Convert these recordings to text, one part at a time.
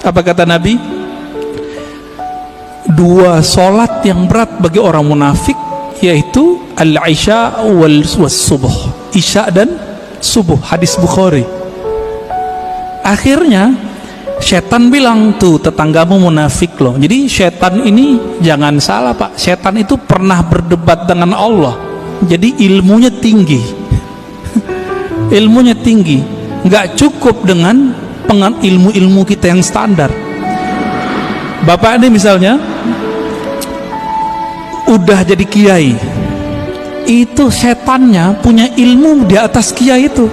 Apa kata Nabi? Dua solat yang berat bagi orang munafik, yaitu al-isya wal subuh, isya dan subuh. Hadis Bukhari. Akhirnya setan bilang, tuh tetanggamu munafik loh. Jadi setan ini jangan salah Pak, setan itu pernah berdebat dengan Allah. Jadi ilmunya tinggi. Ilmunya tinggi, nggak cukup dengan ilmu-ilmu kita yang standar. Bapak ini misalnya udah jadi kiai, itu setannya punya ilmu di atas kiai itu.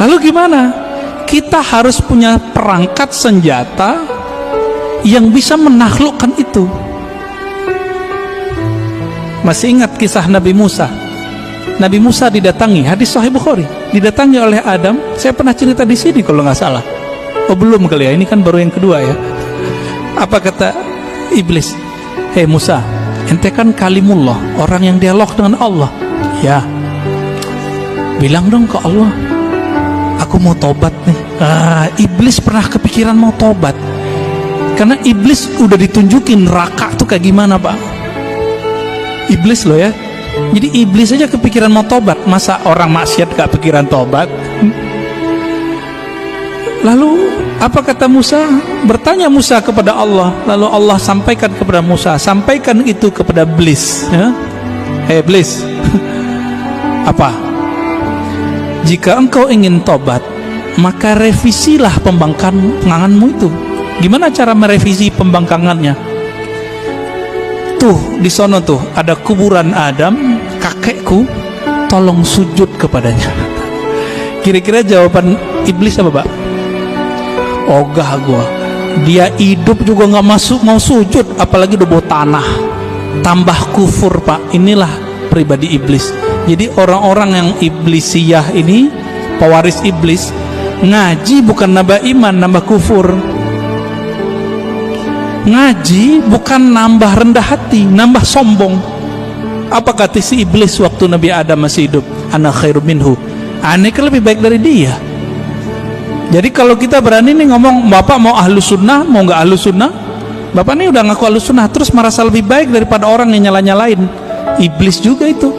Lalu gimana? Kita harus punya perangkat senjata yang bisa menaklukkan itu. Masih ingat kisah Nabi Musa? Nabi Musa didatangi, hadis Sahih Bukhari, didatangi oleh Adam. Saya pernah cerita di sini kalau nggak salah. Oh belum kali ya, ini kan baru yang kedua ya. Apa kata iblis? Hei Musa, ente kan kalimullah, orang yang dialog dengan Allah. Ya, bilang dong ke Allah, aku mau tobat nih. Iblis pernah kepikiran mau tobat, karena iblis udah ditunjukin neraka tuh kayak gimana Pak. Iblis loh ya. Jadi iblis aja kepikiran mau tobat, masa orang maksiat gak pikiran tobat? Lalu apa kata Musa? Bertanya Musa kepada Allah. Lalu Allah sampaikan kepada Musa, sampaikan itu kepada iblis ya. Hei iblis, apa? Jika engkau ingin tobat, maka revisilah pembangkanganmu itu. Gimana cara merevisi pembangkangannya? Tuh di sono tuh ada kuburan Adam, kakekku, tolong sujud kepadanya. Kira-kira jawaban iblis apa Pak? Ogah gua, dia hidup juga nggak mau sujud, apalagi udah bawa tanah, tambah kufur Pak. Inilah pribadi iblis. Jadi orang-orang yang iblisiyah ini, pewaris iblis, ngaji bukan nambah iman, nambah kufur. Ngaji bukan nambah rendah hati, nambah sombong. Apa kata si iblis waktu Nabi Adam masih hidup? Ana khairum minhu, aneh kan lebih baik dari dia. Jadi kalau kita berani nih ngomong, Bapak mau ahlu sunnah, mau nggak ahlu sunnah? Bapak nih udah ngaku ahlu sunnah, terus merasa lebih baik daripada orang yang nyala-nyalain. Iblis juga itu.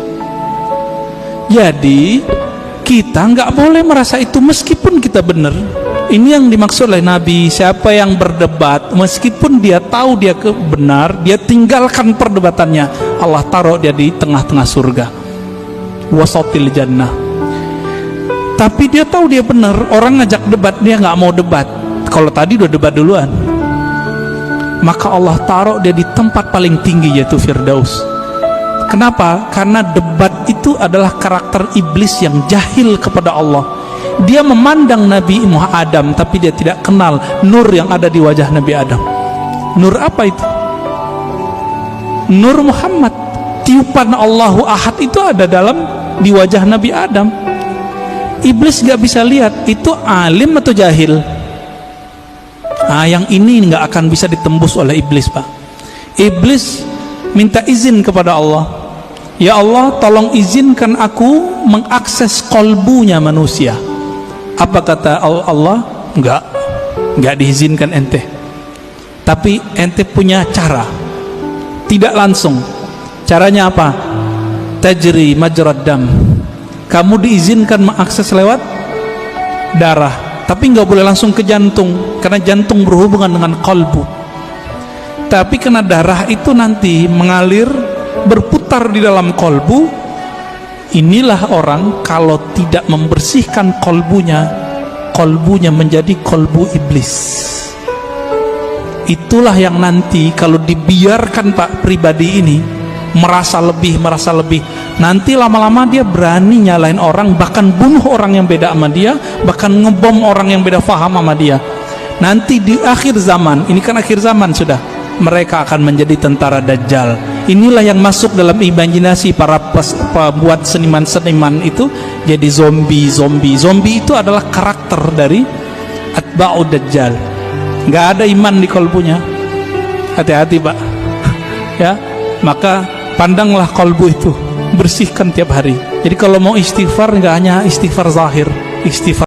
Jadi kita nggak boleh merasa itu meskipun kita benar. Ini yang dimaksud oleh Nabi. Siapa yang berdebat meskipun dia tahu dia benar, dia tinggalkan perdebatannya, Allah taruh dia di tengah-tengah surga, wasatil jannah. Tapi dia tahu dia benar, orang ngajak debat dia nggak mau debat. Kalau tadi udah debat duluan, maka Allah taruh dia di tempat paling tinggi, yaitu Firdaus. Kenapa? Karena debat itu adalah karakter iblis yang jahil kepada Allah. Dia memandang Nabi Muhammad Adam, tapi dia tidak kenal nur yang ada di wajah Nabi Adam. Nur apa itu? Nur Muhammad. Tiupan Allahu Ahad itu ada di wajah Nabi Adam. Iblis gak bisa lihat itu alim atau jahil. Yang ini nggak akan bisa ditembus oleh iblis Pak. Iblis minta izin kepada Allah, ya Allah tolong izinkan aku mengakses kolbunya manusia. Apa kata Allah? Enggak diizinkan ente. Tapi ente punya cara. Tidak langsung. Caranya apa? Tajri majrad dam. Kamu diizinkan mengakses lewat darah, tapi nggak boleh langsung ke jantung, karena jantung berhubungan dengan kolbu. Tapi karena darah itu nanti mengalir, berputar di dalam kolbu. Inilah orang kalau tidak membersihkan kolbunya menjadi kolbu iblis. Itulah yang nanti kalau dibiarkan Pak pribadi ini merasa lebih, nanti lama-lama dia berani nyalain orang, bahkan bunuh orang yang beda sama dia, bahkan ngebom orang yang beda faham sama dia. Nanti di akhir zaman, ini kan akhir zaman sudah, mereka akan menjadi tentara Dajjal. Inilah yang masuk dalam imajinasi para pembuat seniman-seniman itu, jadi zombie itu adalah karakter dari atba'ud Dajjal. Nggak ada iman di kolbunya. Hati-hati Pak ya, maka pandanglah kolbu itu, bersihkan tiap hari. Jadi kalau mau istighfar, nggak hanya istighfar zahir, istighfar